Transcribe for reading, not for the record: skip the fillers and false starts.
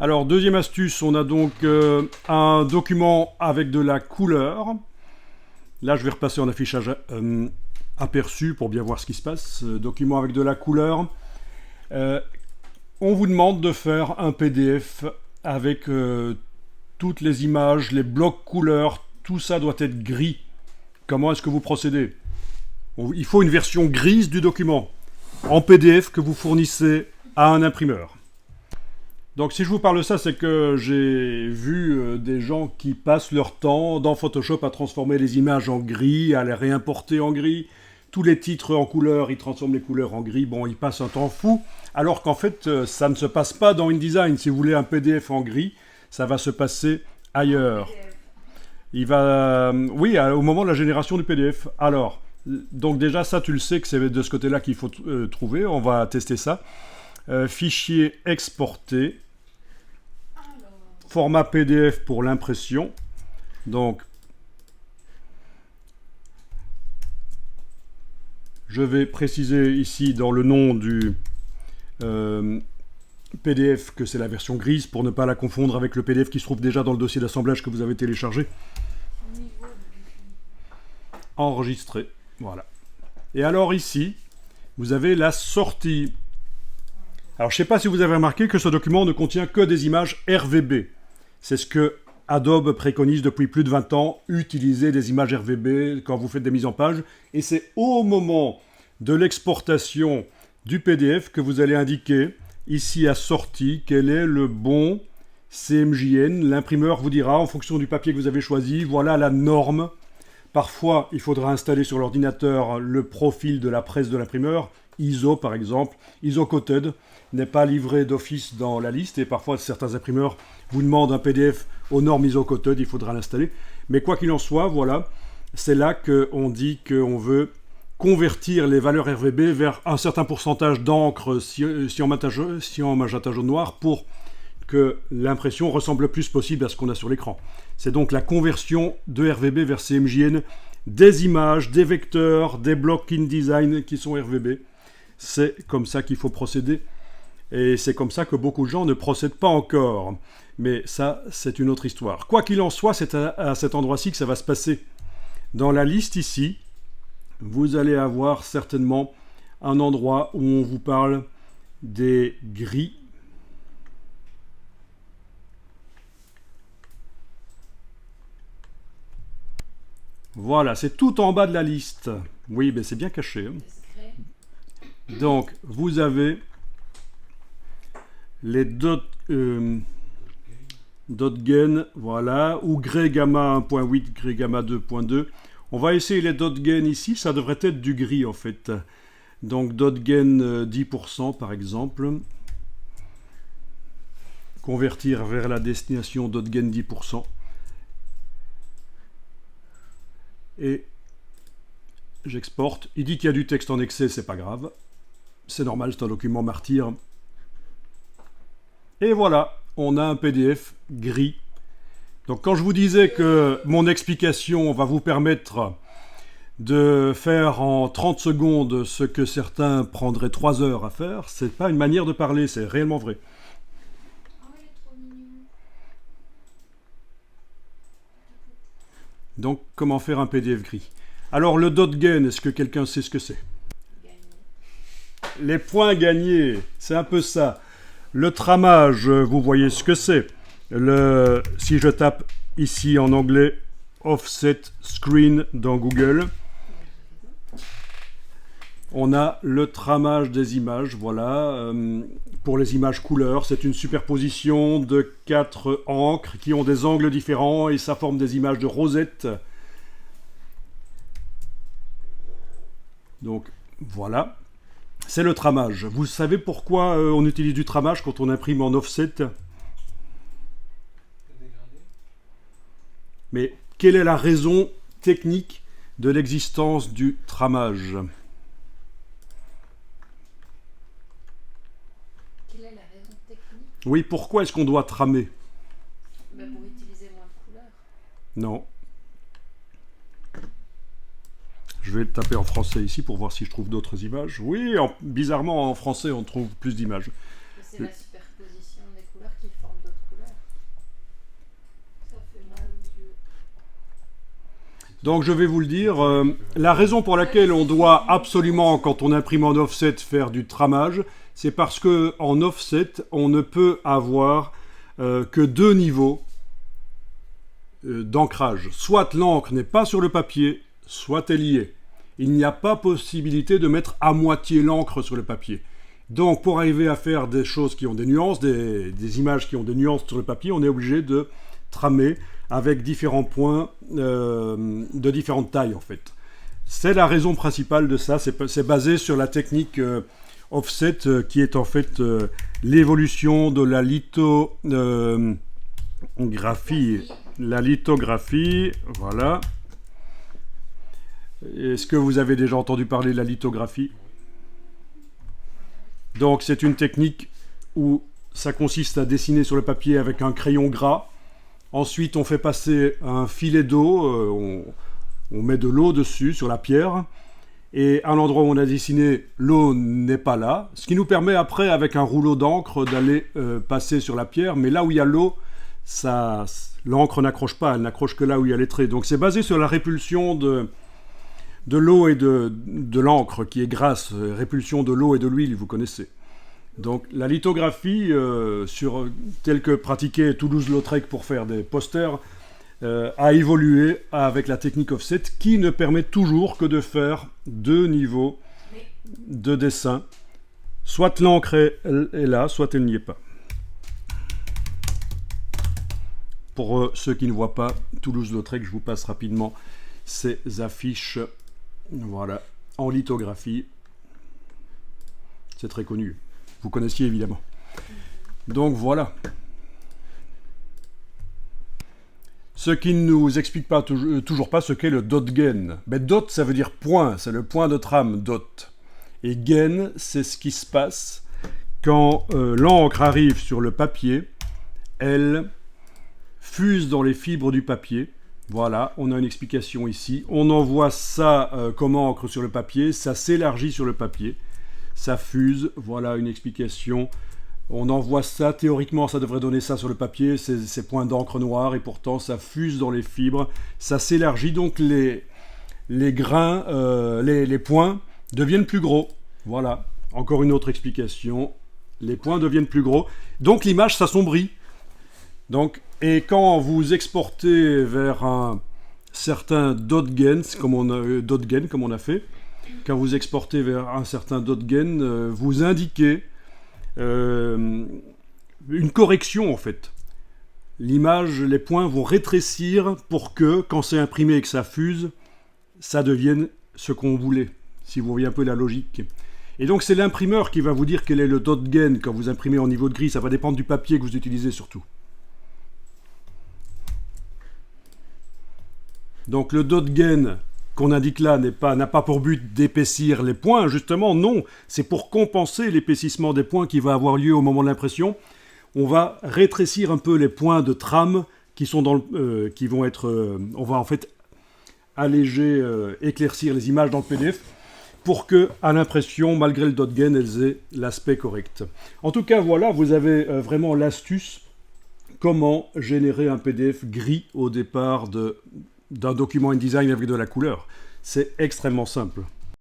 Alors, deuxième astuce, on a donc un document avec de la couleur. Là, je vais repasser en affichage aperçu pour bien voir ce qui se passe. Document avec de la couleur. On vous demande de faire un PDF avec toutes les images, les blocs couleurs. Tout ça doit être gris. Comment est-ce que vous procédez? Il faut une version grise du document en PDF que vous fournissez à un imprimeur. Donc si je vous parle de ça, c'est que j'ai vu des gens qui passent leur temps dans Photoshop à transformer les images en gris, à les réimporter en gris. Tous les titres en couleur, ils transforment les couleurs en gris. Bon, ils passent un temps fou. Alors qu'en fait, ça ne se passe pas dans InDesign. Si vous voulez un PDF en gris, ça va se passer ailleurs. Il va... oui, au moment de la génération du PDF. Alors, donc déjà, ça, tu le sais que c'est de ce côté-là qu'il faut trouver. On va tester ça. Fichier exporté. Format PDF pour l'impression. Donc, je vais préciser ici dans le nom du PDF que c'est la version grise pour ne pas la confondre avec le PDF qui se trouve déjà dans le dossier d'assemblage que vous avez téléchargé. Enregistré. Voilà. Et alors ici, vous avez la sortie. Alors je ne sais pas si vous avez remarqué que ce document ne contient que des images RVB. C'est ce que Adobe préconise depuis plus de 20 ans, utiliser des images RVB quand vous faites des mises en page. Et c'est au moment de l'exportation du PDF que vous allez indiquer ici à sortie quel est le bon CMJN. L'imprimeur vous dira en fonction du papier que vous avez choisi, voilà la norme. Parfois, il faudra installer sur l'ordinateur le profil de la presse de l'imprimeur. ISO par exemple, ISO Coated n'est pas livré d'office dans la liste et parfois certains imprimeurs vous demandent un PDF aux normes ISO Coated, il faudra l'installer. Mais quoi qu'il en soit, voilà, c'est là qu'on dit qu'on veut convertir les valeurs RVB vers un certain pourcentage d'encre si en magenta jaune noir pour que l'impression ressemble le plus possible à ce qu'on a sur l'écran. C'est donc la conversion de RVB vers CMJN des images, des vecteurs, des blocs InDesign qui sont RVB. C'est comme ça qu'il faut procéder. Et c'est comme ça que beaucoup de gens ne procèdent pas encore. Mais ça, c'est une autre histoire. Quoi qu'il en soit, c'est à cet endroit-ci que ça va se passer. Dans la liste ici, vous allez avoir certainement un endroit où on vous parle des gris. Voilà, c'est tout en bas de la liste. Oui, mais c'est bien caché. Hein. Donc, vous avez les dotgen, voilà, ou grey gamma 1.8, grey gamma 2.2. On va essayer les dotgen ici, ça devrait être du gris en fait. Donc dotgen 10% par exemple. Convertir vers la destination dotgen 10%. Et j'exporte. Il dit qu'il y a du texte en excès, c'est pas grave. C'est normal, c'est un document martyr. Et voilà, on a un PDF gris. Donc quand je vous disais que mon explication va vous permettre de faire en 30 secondes ce que certains prendraient 3 heures à faire, c'est pas une manière de parler, c'est réellement vrai. Donc comment faire un PDF gris? Alors le dotgen, est-ce que quelqu'un sait ce que c'est? Les points gagnés, c'est un peu ça. Le tramage, vous voyez ce que c'est. Si je tape ici en anglais Offset Screen dans Google, on a le tramage des images. Voilà, pour les images couleurs, c'est une superposition de 4 encres qui ont des angles différents et ça forme des images de rosette. Donc voilà. C'est le tramage. Vous savez pourquoi on utilise du tramage quand on imprime en offset? Mais quelle est la raison technique de l'existence du tramage? Quelle est la raison technique? Oui, pourquoi est-ce qu'on doit tramer? Pour utiliser moins de couleurs. Non. Je vais taper en français ici pour voir si je trouve d'autres images. Oui, bizarrement en français on trouve plus d'images. C'est la superposition des couleurs qui forment d'autres Donc je vais vous le dire, la raison pour laquelle on doit absolument, quand on imprime en offset, faire du tramage, c'est parce que en offset, on ne peut avoir que deux niveaux d'ancrage. Soit l'encre n'est pas sur le papier, soit elle y est. Il n'y a pas possibilité de mettre à moitié l'encre sur le papier. Donc pour arriver à faire des choses qui ont des nuances, des images qui ont des nuances sur le papier, on est obligé de tramer avec différents points de différentes tailles en fait. C'est la raison principale de ça, c'est basé sur la technique offset qui est en fait l'évolution de la lithographie, voilà. Est-ce que vous avez déjà entendu parler de la lithographie? Donc c'est une technique où ça consiste à dessiner sur le papier avec un crayon gras. Ensuite on fait passer un filet d'eau, on met de l'eau dessus sur la pierre. Et à l'endroit où on a dessiné, l'eau n'est pas là. Ce qui nous permet après, avec un rouleau d'encre, d'aller passer sur la pierre. Mais là où il y a l'eau, l'encre n'accroche pas, elle n'accroche que là où il y a les traits. Donc c'est basé sur la répulsion de l'eau et de l'encre qui est grasse, répulsion de l'eau et de l'huile, vous connaissez. Donc la lithographie, telle que pratiquait Toulouse-Lautrec pour faire des posters, a évolué avec la technique offset qui ne permet toujours que de faire deux niveaux de dessin. Soit l'encre est là, soit elle n'y est pas. Pour ceux qui ne voient pas Toulouse-Lautrec, je vous passe rapidement ces affiches, voilà, en lithographie. C'est très connu. Vous connaissiez évidemment. Donc voilà. Ce qui ne nous explique pas toujours pas ce qu'est le dot gain. Mais dot, ça veut dire point, c'est le point de trame, dot. Et gain, c'est ce qui se passe quand l'encre arrive sur le papier, elle fuse dans les fibres du papier. Voilà, on a une explication ici. On envoie ça comme encre sur le papier, ça s'élargit sur le papier, ça fuse, voilà une explication. On envoie ça, théoriquement ça devrait donner ça sur le papier, ces points d'encre noire, et pourtant ça fuse dans les fibres, ça s'élargit, donc les grains, les points deviennent plus gros. Voilà, encore une autre explication, les points deviennent plus gros, donc l'image s'assombrit. Donc, et quand vous exportez vers un certain dot gain, comme on a fait, quand vous exportez vers un certain dot gain, vous indiquez une correction en fait. L'image, les points vont rétrécir pour que, quand c'est imprimé et que ça fuse, ça devienne ce qu'on voulait, si vous voyez un peu la logique. Et donc c'est l'imprimeur qui va vous dire quel est le dot gain quand vous imprimez en niveau de gris, ça va dépendre du papier que vous utilisez surtout. Donc le dot gain qu'on indique là n'a pas pour but d'épaissir les points, justement, non. C'est pour compenser l'épaississement des points qui va avoir lieu au moment de l'impression. On va rétrécir un peu les points de trame qui sont qui vont être... on va en fait alléger, éclaircir les images dans le PDF pour que, à l'impression, malgré le dot gain, elles aient l'aspect correct. En tout cas, voilà, vous avez vraiment l'astuce comment générer un PDF gris au départ d'un document InDesign avec de la couleur. C'est extrêmement simple.